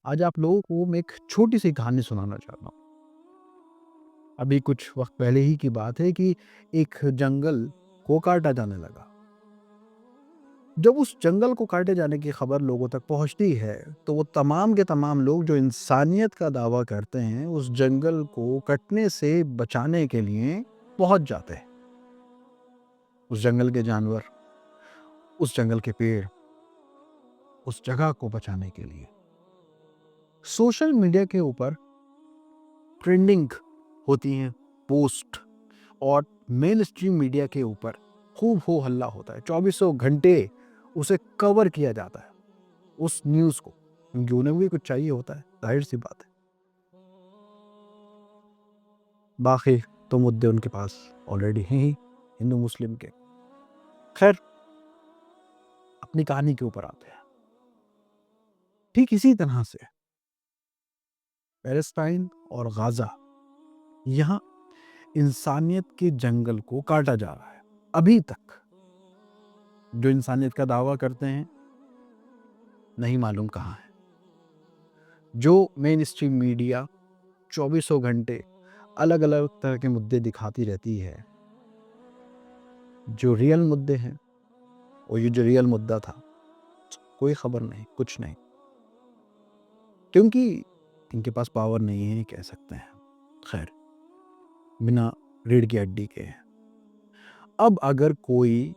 आज आप लोगों को मैं एक छोटी-सी कहानी सुनाना चाहता हूँ। अभी कुछ वक़्त पहले ही की बात है कि एक जंगल को काटा जाने लगा। जब उस जंगल को काटे जाने की खबर लोगों तक पहुँचती है, तो वो तमाम के तमाम लोग जो इंसानियत का दावा करते हैं, उस जंगल को कटने से बचाने के लिए पहुँच जाते हैं। उस जंगल के जानवर, उस जंगल के पेड़, उस जगह को बचाने के लिए। सोशल मीडिया के ऊपर ट्रेंडिंग होती हैं पोस्ट और मेन स्ट्रीम मीडिया के ऊपर खूब हो हल्ला होता है। चौबीसों घंटे उसे कवर किया जाता है, उस न्यूज़ को, क्योंकि उन्हें भी कुछ चाहिए होता है, जाहिर सी बात है। बाकी तो मुद्दे उनके पास ऑलरेडी हैं ही, हिंदू मुस्लिम के। खैर, अपनी कहानी के ऊपर आते हैं। ठीक इसी तरह से पैलेस्टाइन और गाजा, यहाँ इंसानियत के जंगल को काटा जा रहा है। अभी तक जो इंसानियत का दावा करते हैं, नहीं मालूम कहाँ है। जो मेन स्ट्रीम मीडिया चौबीसों घंटे अलग अलग तरह के मुद्दे दिखाती रहती है, जो रियल मुद्दे हैं, और ये जो रियल मुद्दा था, कोई खबर नहीं, कुछ नहीं, क्योंकि इनके पास पावर नहीं है, कह सकते हैं। खैर, बिना रीढ़ की हड्डी के हैं। अब अगर कोई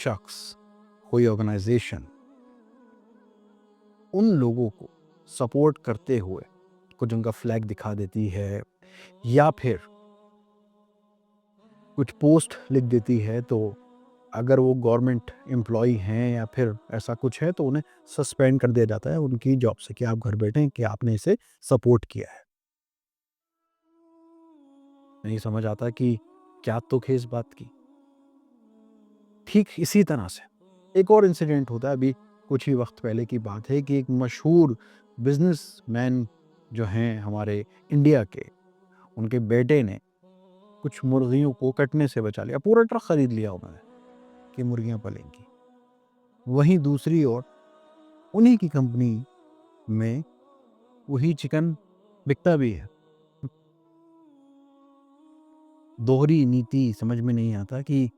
शख्स, कोई ऑर्गेनाइजेशन उन लोगों को सपोर्ट करते हुए कुछ उनका फ्लैग दिखा देती है, या फिर कुछ पोस्ट लिख देती है, तो अगर वो गवर्नमेंट एम्प्लॉई हैं या फिर ऐसा कुछ है, तो उन्हें सस्पेंड कर दिया जाता है उनकी जॉब से कि आप घर बैठें, कि आपने इसे सपोर्ट किया है। नहीं समझ आता कि क्या तुक है इस बात की। ठीक इसी तरह से एक और इंसिडेंट होता है। अभी कुछ ही वक्त पहले की बात है कि एक मशहूर बिजनेसमैन जो हैं हमारे इंडिया के, उनके बेटे ने कुछ मुर्गियों को कटने से बचा लिया। पूरा ट्रक खरीद लिया उन्होंने कि मुर्गियां पलेंगी। वहीं दूसरी ओर उन्हीं की कंपनी में वही चिकन बिकता भी है। दोहरी नीति समझ में नहीं आता कि।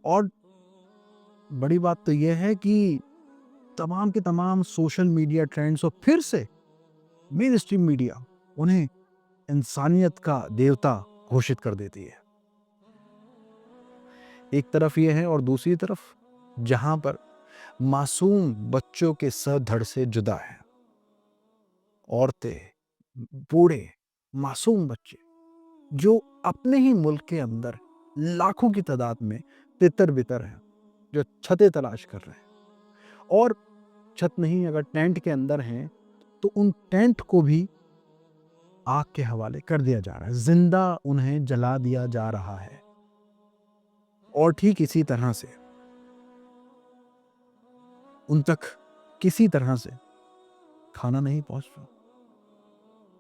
और बड़ी बात तो यह है कि तमाम के तमाम सोशल मीडिया ट्रेंड्स और फिर से मेन स्ट्रीम मीडिया उन्हें इंसानियत का देवता घोषित कर देती है। एक तरफ ये है, और दूसरी तरफ जहां पर मासूम बच्चों के सर धड़ से जुदा है, औरतें, बूढ़े, मासूम बच्चे जो अपने ही मुल्क के अंदर लाखों की तादाद में तितर बितर हैं, जो छतें तलाश कर रहे हैं, और छत नहीं, अगर टेंट के अंदर हैं, तो उन टेंट को भी आग के हवाले कर दिया जा रहा है, जिंदा उन्हें जला दिया जा रहा है। और ठीक इसी तरह से उन तक किसी तरह से खाना नहीं पहुंच रहा।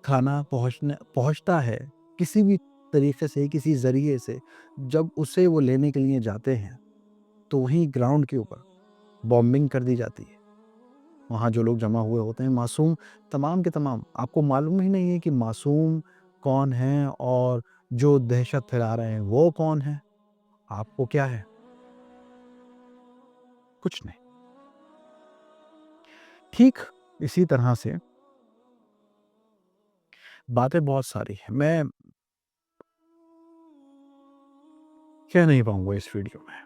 खाना पहुंचता है किसी भी तरीके से, किसी जरिए से। जब उसे वो लेने के लिए जाते हैं, तो वहीं ग्राउंड के ऊपर बॉम्बिंग कर दी जाती है। वहाँ जो लोग जमा हुए होते हैं, मासूम, तमाम के तमाम, आपको मालूम ही नहीं है कि मासूम कौन है और जो दहशत फैला रहे हैं वो कौन है। आपको क्या है? कुछ नहीं। ठीक इसी तरह से बातें बहुत सारी हैं, मैं कह नहीं पाऊंगा इस वीडियो में।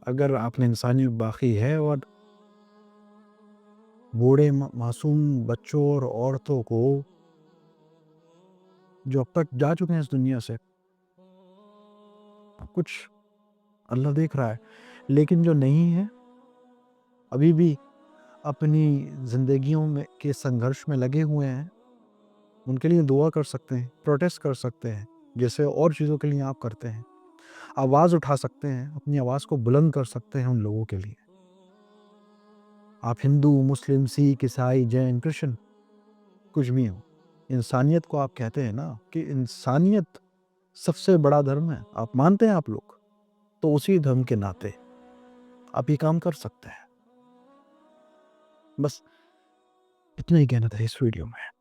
अगर आपने इंसानियत बाकी है, और बूढ़े मासूम बच्चों और औरतों को जो अब तक जा चुके हैं इस दुनिया से, कुछ अल्लाह देख रहा है। लेकिन जो नहीं है, अभी भी अपनी जिंदगियों में के संघर्ष में लगे हुए हैं, उनके लिए दुआ कर सकते हैं, प्रोटेस्ट कर सकते हैं, जैसे और चीज़ों के लिए आप करते हैं। आवाज़ उठा सकते हैं, अपनी आवाज़ को बुलंद कर सकते हैं उन लोगों के लिए। आप हिंदू, मुस्लिम, सिख, ईसाई, जैन, कृष्ण, कुछ भी हो, इंसानियत को आप कहते हैं ना, कि इंसानियत सबसे बड़ा धर्म है, आप मानते हैं आप लोग, तो उसी धर्म के नाते आप ये काम कर सकते हैं। बस इतना ही कहना था इस वीडियो में।